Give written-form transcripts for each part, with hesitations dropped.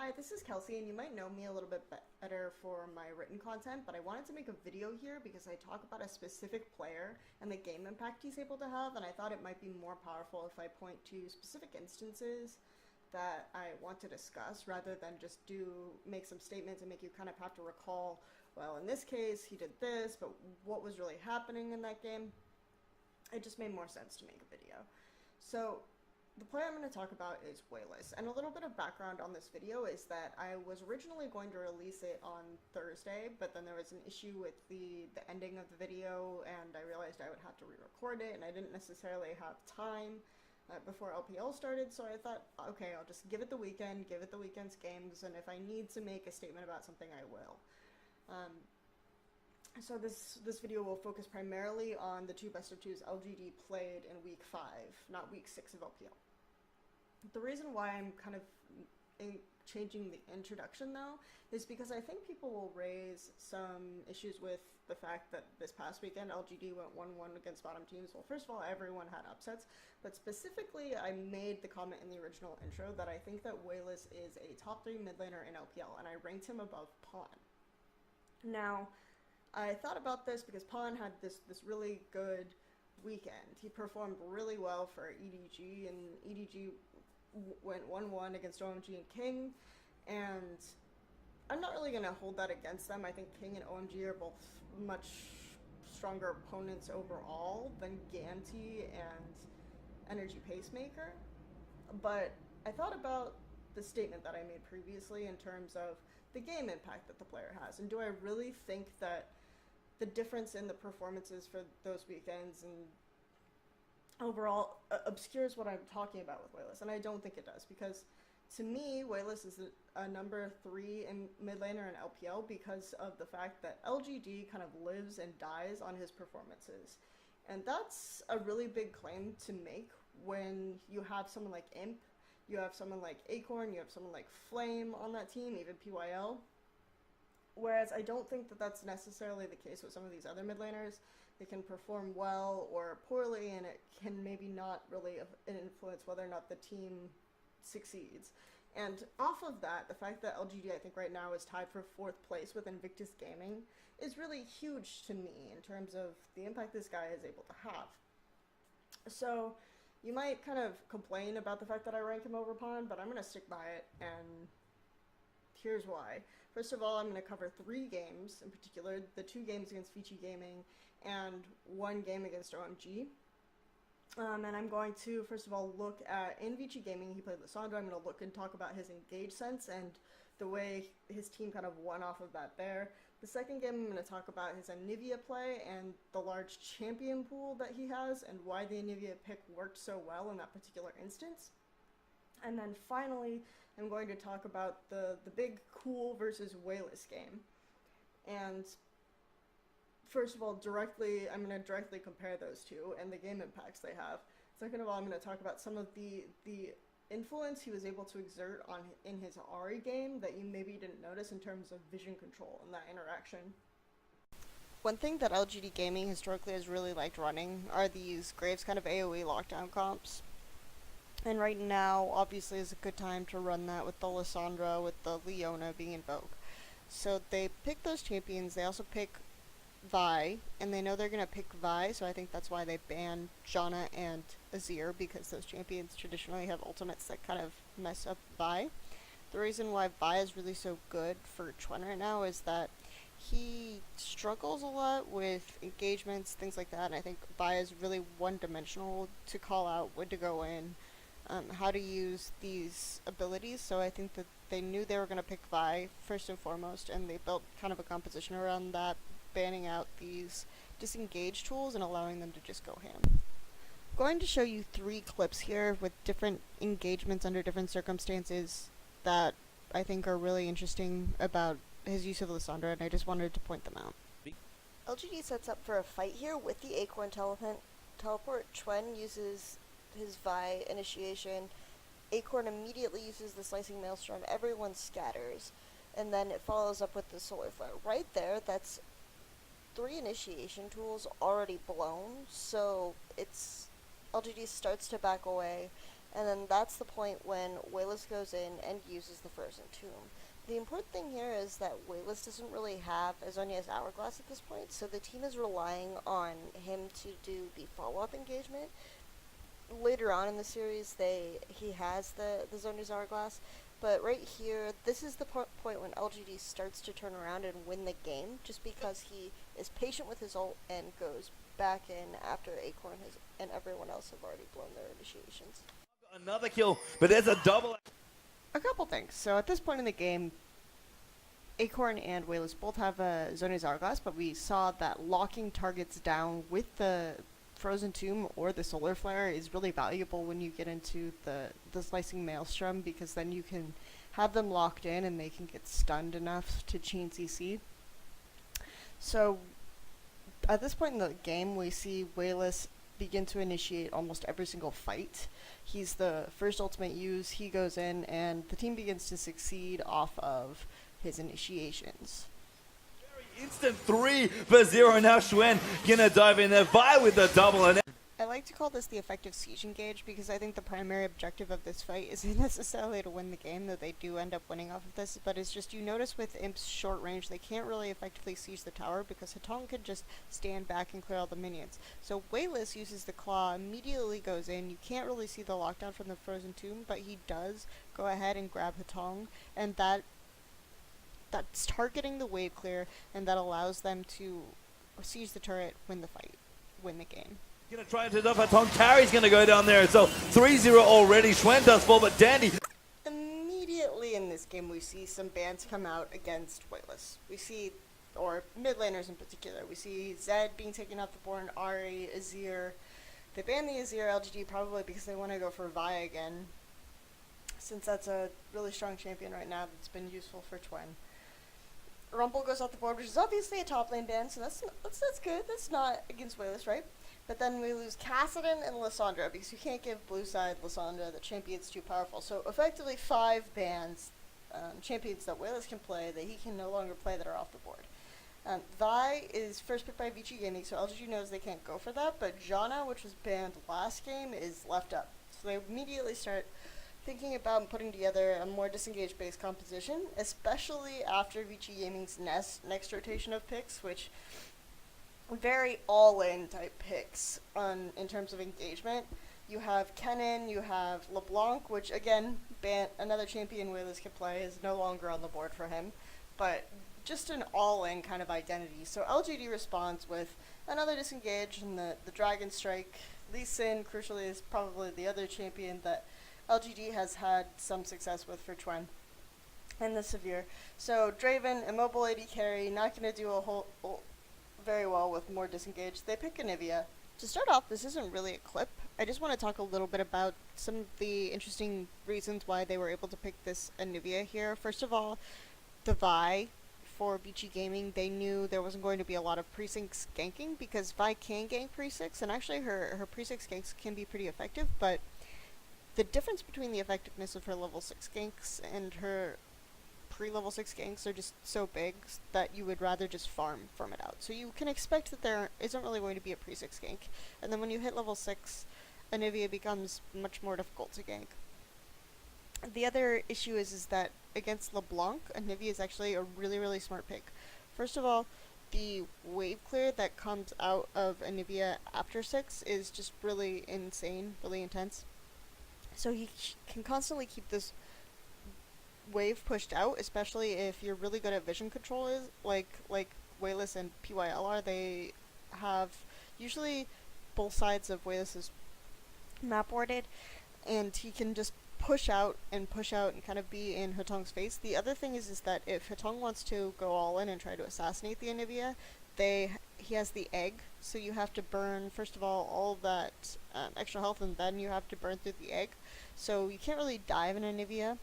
Hi, this is Kelsey, and you might know me a little bit better for my written content, but I wanted to make a video here because I talk about a specific player and the game impact he's able to have, and I thought it might be more powerful if I point to specific instances that I want to discuss rather than just make some statements and make you kind of have to recall, well, in this case, he did this, but what was really happening in that game? It just made more sense to make a video. So, the player I'm going to talk about is We1less, and a little bit of background on this video is that I was originally going to release it on Thursday, but then there was an issue with the ending of the video, and I realized I would have to re-record it, and I didn't necessarily have time before LPL started, so I thought, okay, I'll just give it the weekend, give it the weekend's games, and if I need to make a statement about something, I will. So this video will focus primarily on the two best of twos LGD played in week 5, not week 6 of LPL. The reason why I'm kind of changing the introduction, though, is because I think people will raise some issues with the fact that this past weekend LGD went 1-1 against bottom teams. Well, first of all, everyone had upsets, but specifically I made the comment in the original intro that I think that We1less is a top 3 mid laner in LPL, and I ranked him above Pawn. Now, I thought about this because Pawn had this really good weekend. He performed really well for EDG, and EDG went 1-1 against OMG and King, and I'm not really going to hold that against them. I think King and OMG are both much stronger opponents overall than Ganti and Energy Pacemaker, but I thought about the statement that I made previously in terms of the game impact that the player has, and do I really think that the difference in the performances for those weekends and overall obscures what I'm talking about with We1less, and I don't think it does, because to me, We1less is a number 3 in mid laner in LPL because of the fact that LGD kind of lives and dies on his performances. And that's a really big claim to make when you have someone like Imp, you have someone like Acorn, you have someone like Flame on that team, even PYL. Whereas I don't think that that's necessarily the case with some of these other mid laners. They can perform well or poorly, and it can maybe not really influence whether or not the team succeeds. And off of that, the fact that LGD, I think right now, is tied for 4th place with Invictus Gaming is really huge to me in terms of the impact this guy is able to have. So you might kind of complain about the fact that I rank him over Pawn, but I'm going to stick by it, and here's why. First of all, I'm going to cover 3 games in particular, the 2 games against Vici Gaming and 1 game against OMG. And I'm going to, first of all, look at, in Vici Gaming, he played Lissandra. I'm going to look and talk about his engage sense and the way his team kind of won off of that there. The second game, I'm going to talk about his Anivia play and the large champion pool that he has and why the Anivia pick worked so well in that particular instance. And then finally, I'm going to talk about the big cool versus We1less game. And first of all, I'm going to directly compare those two and the game impacts they have. Second of all, I'm going to talk about some of the influence he was able to exert in his Ahri game that you maybe didn't notice in terms of vision control and that interaction. One thing that LGD Gaming historically has really liked running are these Graves kind of AoE lockdown comps. And right now, obviously, is a good time to run that with the Lissandra, with the Leona being in vogue. So they pick those champions, they also pick Vi, and they know they're going to pick Vi, so I think that's why they ban Janna and Azir, because those champions traditionally have ultimates that kind of mess up Vi. The reason why Vi is really so good for Chwen right now is that he struggles a lot with engagements, things like that, and I think Vi is really one-dimensional to call out when to go in, how to use these abilities, so I think that they knew they were going to pick Vi first and foremost, and they built kind of a composition around that, banning out these disengage tools and allowing them to just go ham. I'm going to show you 3 clips here with different engagements under different circumstances that I think are really interesting about his use of Lissandra, and I just wanted to point them out. LGD sets up for a fight here with the Acorn teleport. Chwen uses his Vi initiation. Acorn immediately uses the Slicing Maelstrom. Everyone scatters. And then it follows up with the Solar Flare. Right there, that's 3 initiation tools already blown. So LGD starts to back away. and then that's the point when We1less goes in and uses the Frozen Tomb. The important thing here is that We1less doesn't really have Azonia's Hourglass at this point, so the team is relying on him to do the follow-up engagement. Later on in the series, he has the Zhonya's Hourglass, but right here, this is the point when LGD starts to turn around and win the game, just because he is patient with his ult and goes back in after Acorn and everyone else have already blown their initiations. Another kill, but there's a double. A couple things. So at this point in the game, Acorn and We1less both have a Zhonya's Hourglass, but we saw that locking targets down with the Frozen Tomb or the Solar Flare is really valuable when you get into the Slicing Maelstrom, because then you can have them locked in and they can get stunned enough to chain CC. So at this point in the game, we see We1less begin to initiate almost every single fight. He's the first ultimate use, he goes in, and the team begins to succeed off of his initiations. Instant 3 for Zyra. Now Xuen gonna dive in there. Vi with the double. And I like to call this the effective siege engage, because I think the primary objective of this fight isn't necessarily to win the game, though they do end up winning off of this, but it's just, you notice with Imp's short range, they can't really effectively siege the tower because Hatong could just stand back and clear all the minions. So We1less uses the claw, immediately goes in. You can't really see the lockdown from the Frozen Tomb, but he does go ahead and grab Hatong, and that's targeting the wave clear, and that allows them to siege the turret, win the fight, win the game. gonna try to duff Hatong. Carry's gonna go down there. So 3-0 already. Xuen does fall, but Dandy. Immediately in this game, we see some bans come out against We1less. We see, or mid laners in particular, we see Zed being taken off the board, Ahri, Azir. They ban the Azir LGD probably because they want to go for Vi again, since that's a really strong champion right now that's been useful for Twin. Rumble goes off the board, which is obviously a top lane ban, so that's good. That's not against We1less, right? But then we lose Kassadin and Lissandra, because you can't give blue side Lissandra, the champion's too powerful. So effectively 5 bans, champions that We1less can play, that he can no longer play, that are off the board. Vi is first picked by VG Gaming, so LGD knows they can't go for that, but Janna, which was banned last game, is left up. So they immediately start thinking about and putting together a more disengaged based composition, especially after VG Gaming's next rotation of picks, which very all-in type picks in terms of engagement. You have Kennen, you have LeBlanc, which again, another champion We1less can play, is no longer on the board for him, but just an all-in kind of identity. So LGD responds with another disengage and the Dragon Strike. Lee Sin, crucially, is probably the other champion that LGD has had some success with for Twin, and the Severe. So Draven, immobile AD carry, not going to do very well with more disengage. They pick Anivia. To start off, this isn't really a clip. I just want to talk a little bit about some of the interesting reasons why they were able to pick this Anivia here. First of all, the Vi for BG Gaming, they knew there wasn't going to be a lot of pre-sync ganking, because Vi can gank pre-6, and actually her pre-6 ganks can be pretty effective, but the difference between the effectiveness of her level 6 ganks and her pre-level 6 ganks are just so big that you would rather just farm it out. So you can expect that there isn't really going to be a pre-6 gank, and then when you hit level 6, Anivia becomes much more difficult to gank. The other issue is that against LeBlanc, Anivia is actually a really, really smart pick. First of all, the wave clear that comes out of Anivia after 6 is just really insane, really intense. So he can constantly keep this wave pushed out, especially if you're really good at vision control, like We1less and PYL are. They have usually both sides of We1less's map warded, and he can just push out and kind of be in Hatong's face. The other thing is that if Hatong wants to go all in and try to assassinate the Anivia, he has the egg, so you have to burn, first of all of that extra health, and then you have to burn through the egg. So you can't really dive in Anivia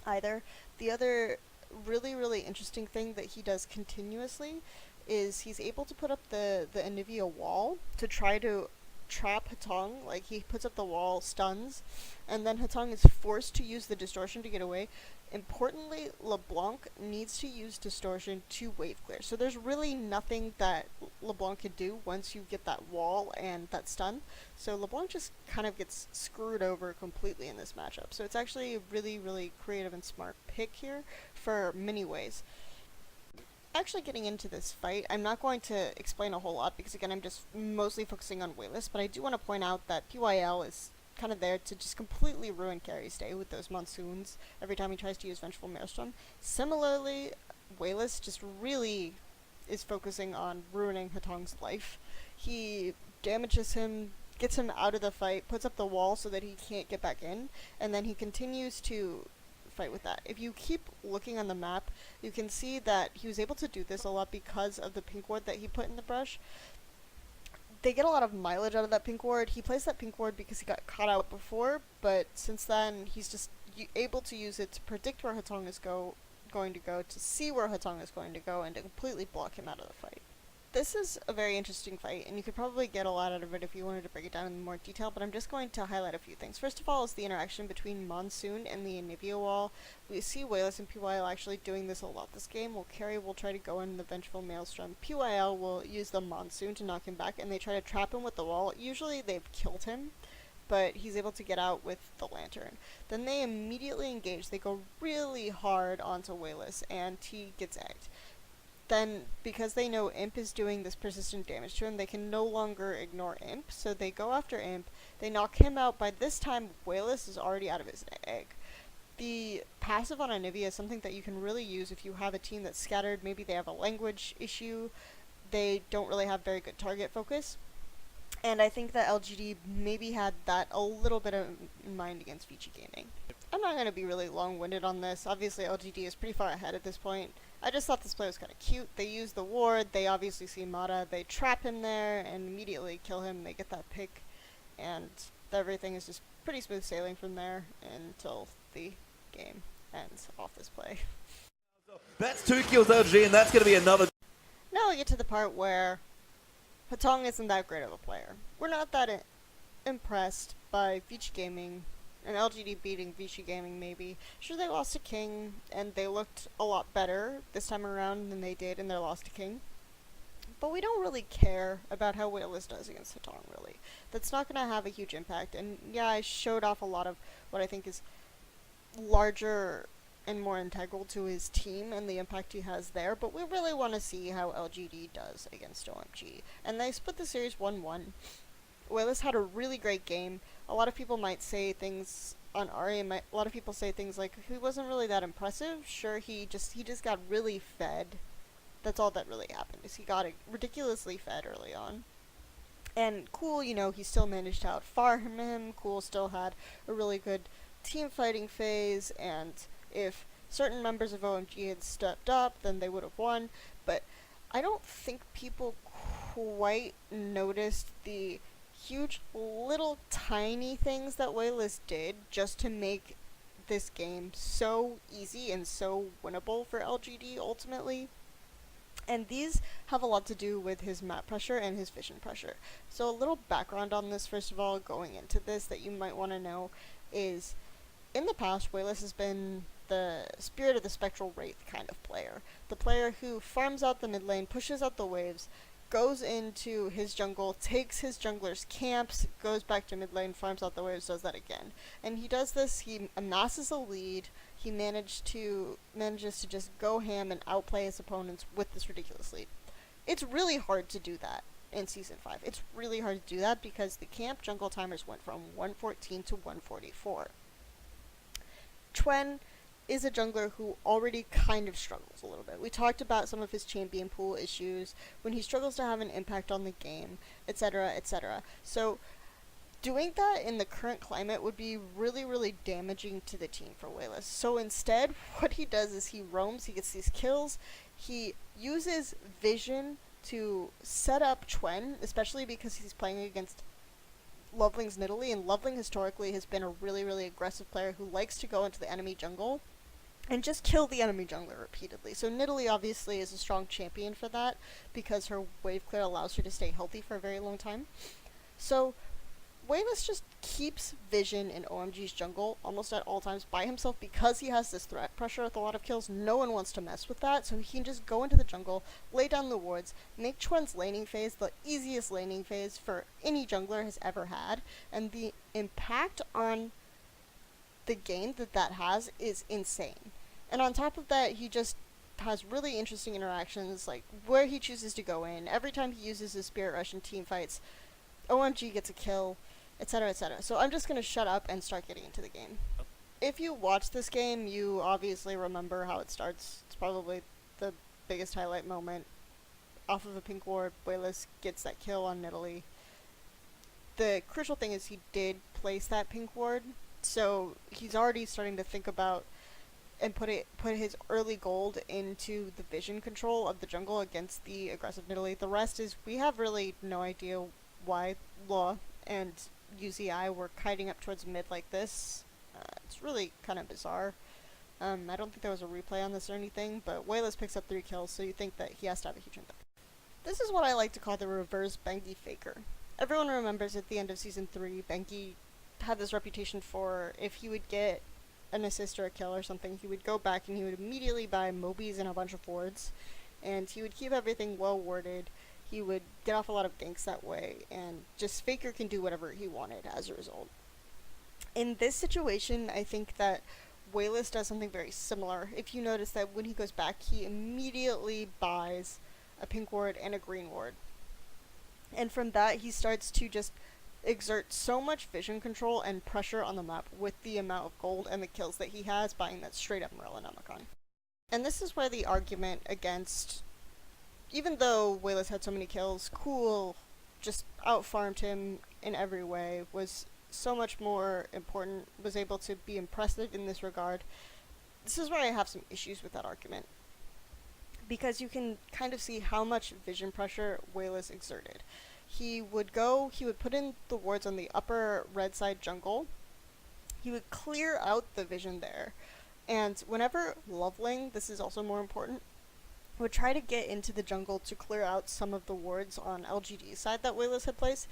either. The other really, really interesting thing that he does continuously is he's able to put up the Anivia wall to try to trap Hatong, like he puts up the wall, stuns, and then Hatong is forced to use the distortion to get away. Importantly, LeBlanc needs to use distortion to wave clear. So there's really nothing that LeBlanc could do once you get that wall and that stun. So LeBlanc just kind of gets screwed over completely in this matchup. So it's actually a really, really creative and smart pick here for many ways. Actually getting into this fight, I'm not going to explain a whole lot because again I'm just mostly focusing on We1less, but I do want to point out that PYL is kind of there to just completely ruin Carry's day with those monsoons every time he tries to use Vengeful Maelstrom. Similarly, We1less just really is focusing on ruining Hatong's life. He damages him, gets him out of the fight, puts up the wall so that he can't get back in, and then he continues to fight with that. If you keep looking on the map, you can see that he was able to do this a lot because of the pink ward that he put in the brush. They get a lot of mileage out of that pink ward. He plays that pink ward because he got caught out before, but since then he's just able to use it to predict where Hatong is going to go, to see where Hatong is going to go, and to completely block him out of the fight. This is a very interesting fight, and you could probably get a lot out of it if you wanted to break it down in more detail, but I'm just going to highlight a few things. First of all is the interaction between Monsoon and the Anivia wall. We see We1less and PYL actually doing this a lot this game. While Carry will try to go in the Vengeful Maelstrom, PYL will use the Monsoon to knock him back, and they try to trap him with the wall. Usually they've killed him, but he's able to get out with the Lantern. Then they immediately engage. They go really hard onto We1less, and he gets egged. Then, because they know Imp is doing this persistent damage to him, they can no longer ignore Imp, so they go after Imp, they knock him out. By this time, We1less is already out of his egg. The passive on Anivia is something that you can really use if you have a team that's scattered, maybe they have a language issue, they don't really have very good target focus, and I think that LGD maybe had that a little bit in mind against Vici Gaming. I'm not going to be really long-winded on this. Obviously, LGD is pretty far ahead at this point. I just thought this play was kind of cute. They use the ward, they obviously see Mata, they trap him there, and immediately kill him. They get that pick, and everything is just pretty smooth sailing from there until the game ends off this play. That's 2 kills LG, and that's going to be another. Now we get to the part where Hatong isn't that great of a player. We're not that impressed by Vici Gaming, and LGD beating Vici Gaming maybe. Sure, they lost to King, and they looked a lot better this time around than they did in their loss to King. But we don't really care about how We1less does against Hatong, really. That's not going to have a huge impact, and yeah, I showed off a lot of what I think is larger and more integral to his team and the impact he has there, but we really want to see how LGD does against OMG. And they split the series 1-1. We1less had a really great game. A lot of people might say things on Ari, a lot of people say things like, he wasn't really that impressive. Sure, he just got really fed. That's all that really happened, is he got ridiculously fed early on. And Cool, you know, he still managed to outfarm him. Cool still had a really good team fighting phase, and if certain members of OMG had stepped up, then they would have won. But I don't think people quite noticed the huge little tiny things that We1less did just to make this game so easy and so winnable for LGD ultimately. And these have a lot to do with his map pressure and his vision pressure. So a little background on this, first of all, going into this that you might want to know is, in the past, We1less has been the Spirit of the Spectral Wraith kind of player. The player who farms out the mid lane, pushes out the waves, goes into his jungle, takes his jungler's camps, goes back to mid lane, farms out the waves, does that again. And he does this, he amasses a lead, he manages to just go ham and outplay his opponents with this ridiculous lead. It's really hard to do that in Season 5. It's really hard to do that because the camp jungle timers went from 114 to 144. Chwen is a jungler who already kind of struggles a little bit. We talked about some of his champion pool issues, when he struggles to have an impact on the game, etc., etc. So doing that in the current climate would be really, really damaging to the team for We1less. So instead, what he does is he roams, he gets these kills, he uses vision to set up Chwen, especially because he's playing against Loveling's Nidalee, and Loveling historically has been a really, really aggressive player who likes to go into the enemy jungle and just kill the enemy jungler repeatedly. So Nidalee obviously is a strong champion for that, because her wave clear allows her to stay healthy for a very long time. So We1less just keeps Vision in OMG's jungle almost at all times by himself because he has this threat pressure with a lot of kills. No one wants to mess with that, so he can just go into the jungle, lay down the wards, make Chuan's laning phase the easiest laning phase for any jungler has ever had, and the impact on the game that has is insane. And on top of that, he just has really interesting interactions, like where he chooses to go in. Every time he uses his Spirit Rush in team fights, OMG gets a kill, etc., etc. So I'm just going to shut up and start getting into the game. If you watch this game, you obviously remember how it starts. It's probably the biggest highlight moment. Off of a pink ward, We1less gets that kill on Nautilus. The crucial thing is he did place that pink ward, so he's already starting to think about and put his early gold into the vision control of the jungle against the aggressive Nautilus. The rest is, we have really no idea why Law and UZI were kiting up towards mid like this. It's really kind of bizarre. I don't think there was a replay on this or anything, but We1less picks up 3 kills, so you think that he has to have a huge impact. This is what I like to call the reverse Bengi faker. Everyone remembers at the end of Season 3, Bengi had this reputation for, if he would get an assist or a kill or something, he would go back and he would immediately buy Mobies and a bunch of wards, and he would keep everything well warded. He would get off a lot of ganks that way, and just Faker can do whatever he wanted as a result. In this situation, I think that We1less does something very similar. If you notice that when he goes back, he immediately buys a pink ward and a green ward. And from that, he starts to just exert so much vision control and pressure on the map with the amount of gold and the kills that he has, buying that straight up Morellonomicon. And this is where the argument against, even though We1less had so many kills, Cool just out-farmed him in every way, was so much more important, was able to be impressive in this regard. This is where I have some issues with that argument, because you can kind of see how much vision pressure We1less exerted. He would put in the wards on the upper red side jungle, he would clear out the vision there, and whenever Loveling, this is also more important, would try to get into the jungle to clear out some of the wards on LGD's side that We1less had placed,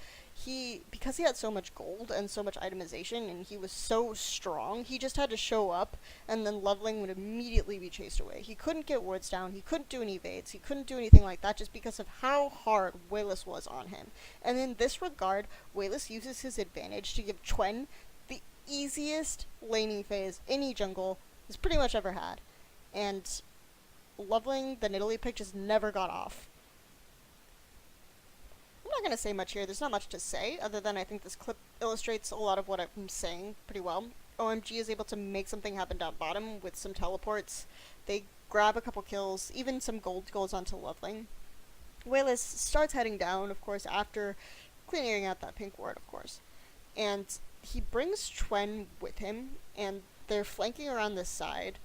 because he had so much gold and so much itemization and he was so strong, he just had to show up and then Loveling would immediately be chased away. He couldn't get wards down, he couldn't do any evades, he couldn't do anything like that just because of how hard We1less was on him. And in this regard, We1less uses his advantage to give Chuen the easiest laning phase any jungle has pretty much ever had. And Loveling, the Nautilus pick, just never got off. I'm not going to say much here. There's not much to say, other than I think this clip illustrates a lot of what I'm saying pretty well. OMG is able to make something happen down bottom with some teleports. They grab a couple kills, even some gold goes onto Loveling. We1less starts heading down, of course, after clearing out that pink ward, of course. And he brings Chuen with him, and they're flanking around this side.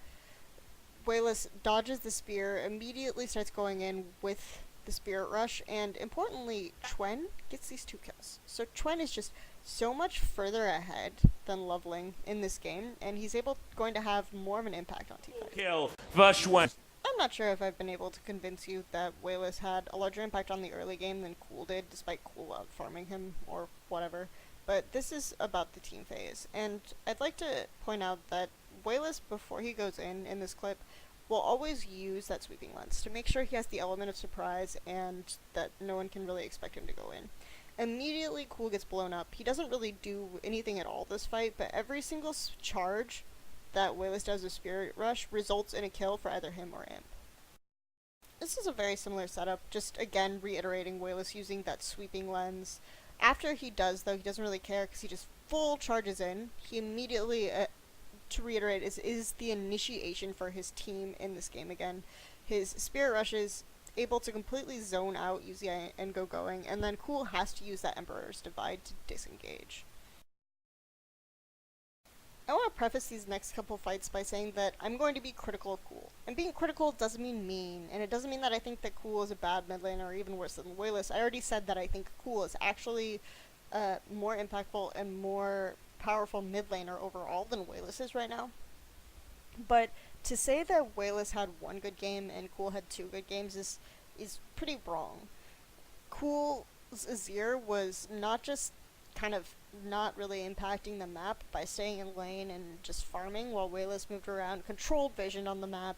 We1less dodges the spear, immediately starts going in with the Spirit Rush, and importantly, Chuen gets these 2 kills. So Chuen is just so much further ahead than Loveling in this game, and he's going to have more of an impact on teamfights. Kill for Chuen. I'm not sure if I've been able to convince you that We1less had a larger impact on the early game than Cool did, despite Cool out-farming him or whatever. But this is about the team phase, and I'd like to point out that We1less, before he goes in this clip, will always use that sweeping lens to make sure he has the element of surprise and that no one can really expect him to go in. Immediately, Cool gets blown up. He doesn't really do anything at all this fight, but every single charge that We1less does with Spirit Rush results in a kill for either him or Imp. This is a very similar setup, just again reiterating We1less using that sweeping lens. After he does, though, he doesn't really care because he just full charges in. He immediately, to reiterate, is the initiation for his team in this game again. His Spirit Rush is able to completely zone out UZI and go going, and then Cool has to use that Emperor's Divide to disengage. I want to preface these next couple fights by saying that I'm going to be critical of Cool. And being critical doesn't mean mean, and it doesn't mean that I think that Cool is a bad mid laner or even worse than We1less. I already said that I think Cool is actually more impactful and more powerful mid laner overall than We1less is right now. But to say that We1less had 1 good game and Cool had 2 good games is pretty wrong. Cool Azir was not just kind of not really impacting the map by staying in lane and just farming while We1less moved around, controlled vision on the map,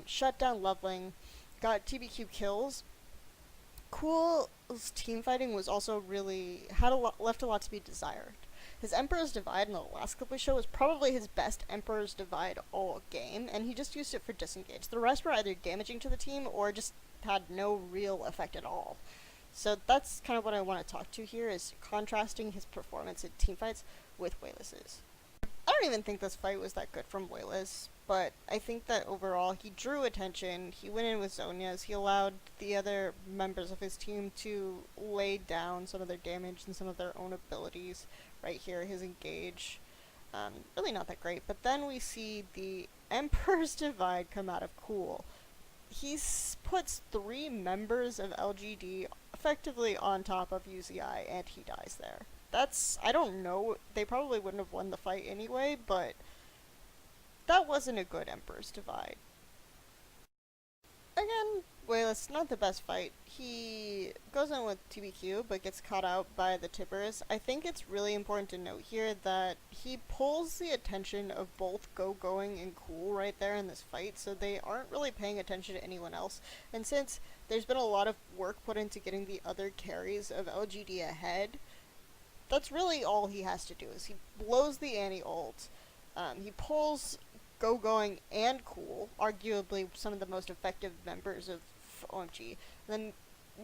shut down leveling, got TBQ kills. Cool's team fighting was also really left a lot to be desired. His Emperor's Divide in the last clip we showed was probably his best Emperor's Divide all game, and he just used it for disengage. The rest were either damaging to the team or just had no real effect at all. So that's kind of what I want to talk to here, is contrasting his performance in teamfights with We1less's. I don't even think this fight was that good from We1less, but I think that overall he drew attention, he went in with Zhonya's, he allowed the other members of his team to lay down some of their damage and some of their own abilities. Right here, his engage, really not that great, but then we see the Emperor's Divide come out of Cool. He puts 3 members of LGD effectively on top of UZI, and he dies there. That's, I don't know, they probably wouldn't have won the fight anyway, but that wasn't a good Emperor's Divide. Again, We1less, not the best fight. He goes in with TBQ, but gets caught out by the tippers. I think it's really important to note here that he pulls the attention of both Going and Cool right there in this fight, so they aren't really paying attention to anyone else. And since there's been a lot of work put into getting the other carries of LGD ahead, that's really all he has to do, is he blows the anti-ult, he pulls Going and Cool, arguably some of the most effective members of OMG. And then,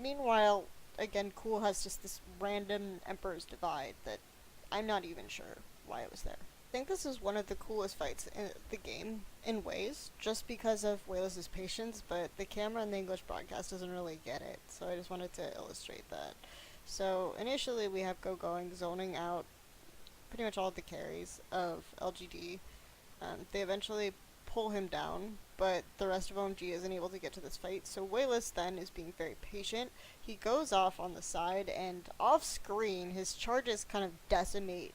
meanwhile, again, Cool has just this random Emperor's Divide that I'm not even sure why it was there. I think this is one of the coolest fights in the game, in ways, just because of We1less's patience, but the camera in the English broadcast doesn't really get it, so I just wanted to illustrate that. So, initially we have Going zoning out pretty much all of the carries of LGD. They eventually pull him down, but the rest of OMG isn't able to get to this fight, so We1less then is being very patient. He goes off on the side, and off screen, his charges kind of decimate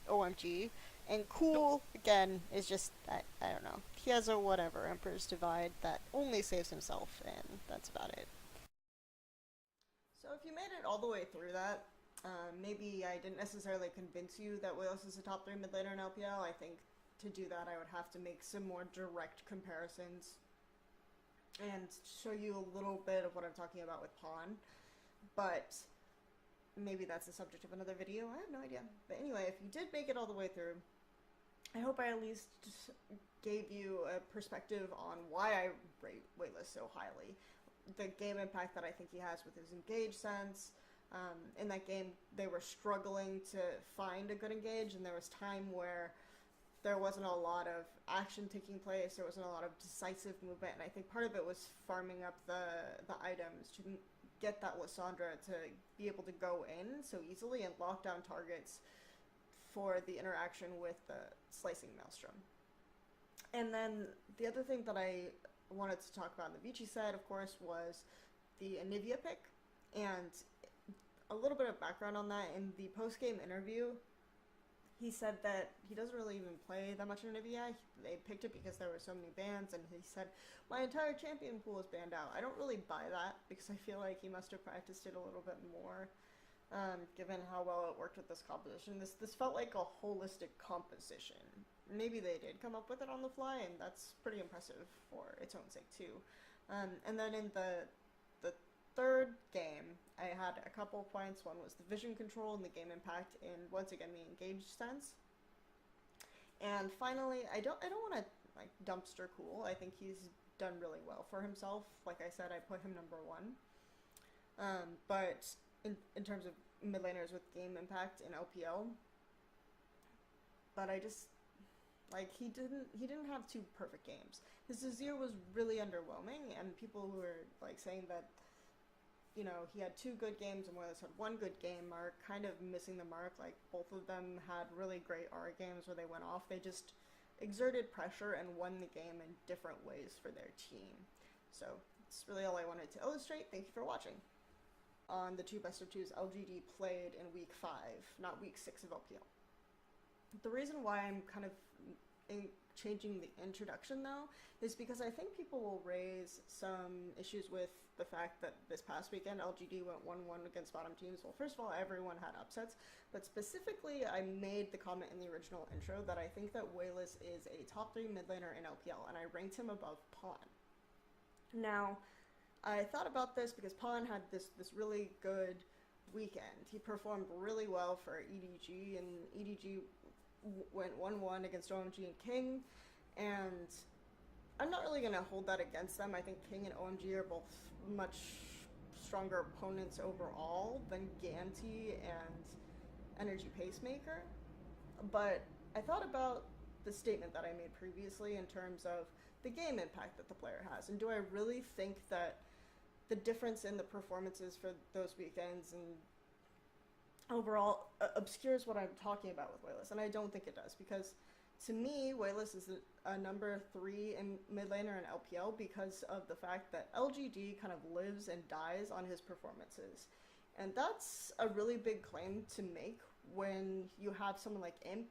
OMG, and Cool, again, is just, I don't know. He has a whatever Emperor's Divide that only saves himself, and that's about it. So if you made it all the way through that, maybe I didn't necessarily convince you that We1less is a top 3 mid laner in LPL. I think to do that I would have to make some more direct comparisons and show you a little bit of what I'm talking about with Pawn, but maybe that's the subject of another video, I have no idea. But anyway, if you did make it all the way through, I hope I at least gave you a perspective on why I rate We1less so highly. The game impact that I think he has with his engage sense. In that game, they were struggling to find a good engage, and there was time where there wasn't a lot of action taking place, there wasn't a lot of decisive movement, and I think part of it was farming up the items to get that Lissandra to be able to go in so easily and lock down targets for the interaction with the Slicing Maelstrom. And then the other thing that I wanted to talk about in the Vici side, of course, was the Anivia pick, and a little bit of background on that. In the post-game interview, he said that he doesn't really even play that much in Anivia. They picked it because there were so many bans, and he said, my entire champion pool is banned out. I don't really buy that, because I feel like he must have practiced it a little bit more, given how well it worked with this composition. This felt like a holistic composition. Maybe they did come up with it on the fly, and that's pretty impressive for its own sake too. And then in the third game, I had a couple points. One was the vision control and the game impact, and once again the engaged sense. And finally, I don't want to like dumpster Cool. I think he's done really well for himself. Like I said, I put him number 1. But in terms of mid laners with game impact in LPL, but I just like he didn't have 2 perfect games. His Zyra was really underwhelming, and people who were like saying that, you know, he had 2 good games and We1less had 1 good game are kind of missing the mark. Like, both of them had really great R games where they went off. They just exerted pressure and won the game in different ways for their team. So that's really all I wanted to illustrate. Thank you for watching. On the 2 best of 2s LGD played in week 5, not week 6 of LPL. The reason why I'm kind of changing the introduction though is because I think people will raise some issues with the fact that this past weekend LGD went 1-1 against bottom teams. Well, first of all, everyone had upsets, but specifically I made the comment in the original intro that I think that We1less is a top 3 mid laner in LPL, and I ranked him above Pawn. Now, I thought about this because Pawn had this really good weekend. He performed really well for EDG, and EDG went 1-1 against OMG and King, and I'm not really going to hold that against them. I think King and OMG are both much stronger opponents overall than Ganti and Energy Pacemaker, but I thought about the statement that I made previously in terms of the game impact that the player has, and do I really think that the difference in the performances for those weekends and overall obscures what I'm talking about with We1less, and I don't think it does, because to me, We1less is a number 3 in mid laner in LPL because of the fact that LGD kind of lives and dies on his performances. And that's a really big claim to make when you have someone like Imp,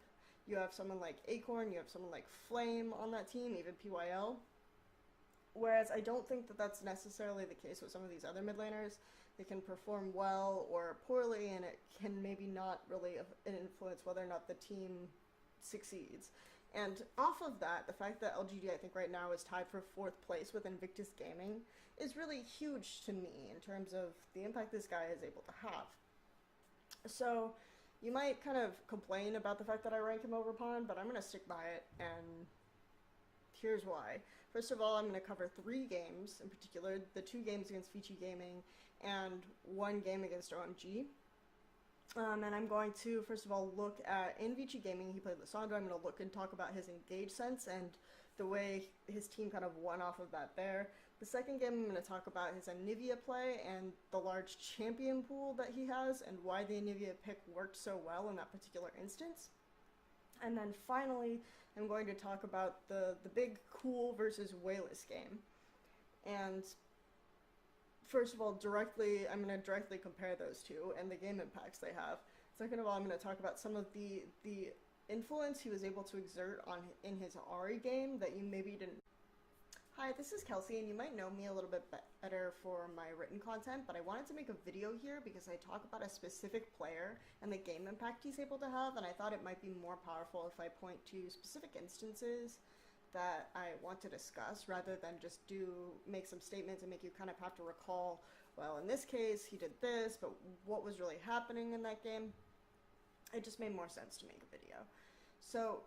you have someone like Acorn, you have someone like Flame on that team, even PYL. Whereas I don't think that that's necessarily the case with some of these other mid laners. They can perform well or poorly, and it can maybe not really influence whether or not the team succeeds. And off of that, the fact that LGD I think right now is tied for 4th place with Invictus Gaming is really huge to me in terms of the impact this guy is able to have. So you might kind of complain about the fact that I rank him over Pawn, but I'm going to stick by it, and here's why. First of all, I'm going to cover 3 games in particular, the 2 games against Vici Gaming and 1 game against OMG. And I'm going to, first of all, look at, in Vici Gaming, he played Lissandra. I'm going to look and talk about his engage sense and the way his team kind of won off of that there. The second game, I'm going to talk about his Anivia play and the large champion pool that he has and why the Anivia pick worked so well in that particular instance. And then finally, I'm going to talk about the big cool versus We1less game. And first of all, I'm going to directly compare those two and the game impacts they have. Second of all, I'm going to talk about some of the influence he was able to exert in his Ahri game that you maybe didn't. Hi, this is Kelsey, and you might know me a little bit better for my written content, but I wanted to make a video here because I talk about a specific player and the game impact he's able to have, and I thought it might be more powerful if I point to specific instances that I want to discuss rather than just make some statements and make you kind of have to recall, well, in this case he did this, but what was really happening in that game? It just made more sense to make a video. So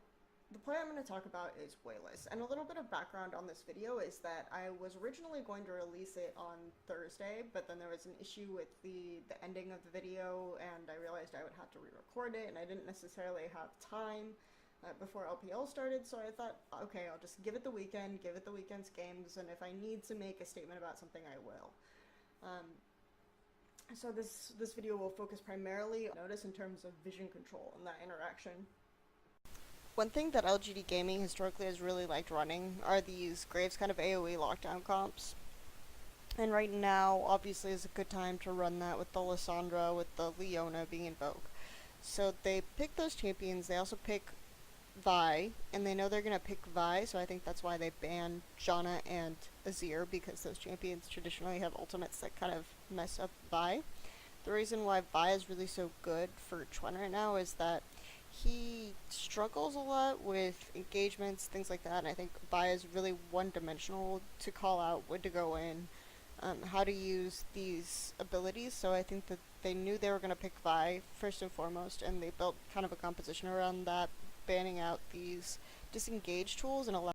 the player I'm going to talk about is We1less, and a little bit of background on this video is that I was originally going to release it on Thursday, but then there was an issue with the ending of the video, and I realized I would have to re-record it, and I didn't necessarily have time before LPL started, so I thought, okay, I'll just give it the weekend, give it the weekend's games, and if I need to make a statement about something, I will. So this video will focus primarily on notice in terms of vision control and that interaction. One thing that LGD Gaming historically has really liked running are these Graves kind of AoE lockdown comps. And right now, obviously, is a good time to run that with the Lissandra, with the Leona being invoked. So they pick those champions, they also pick Vi, and they know they're going to pick Vi, so I think that's why they ban Janna and Azir, because those champions traditionally have ultimates that kind of mess up Vi. The reason why Vi is really so good for Chwen right now is that he struggles a lot with engagements, things like that, and I think Vi is really one-dimensional to call out when to go in, how to use these abilities, so I think that they knew they were going to pick Vi first and foremost, and they built kind of a composition around that, banning out these disengage tools and allowing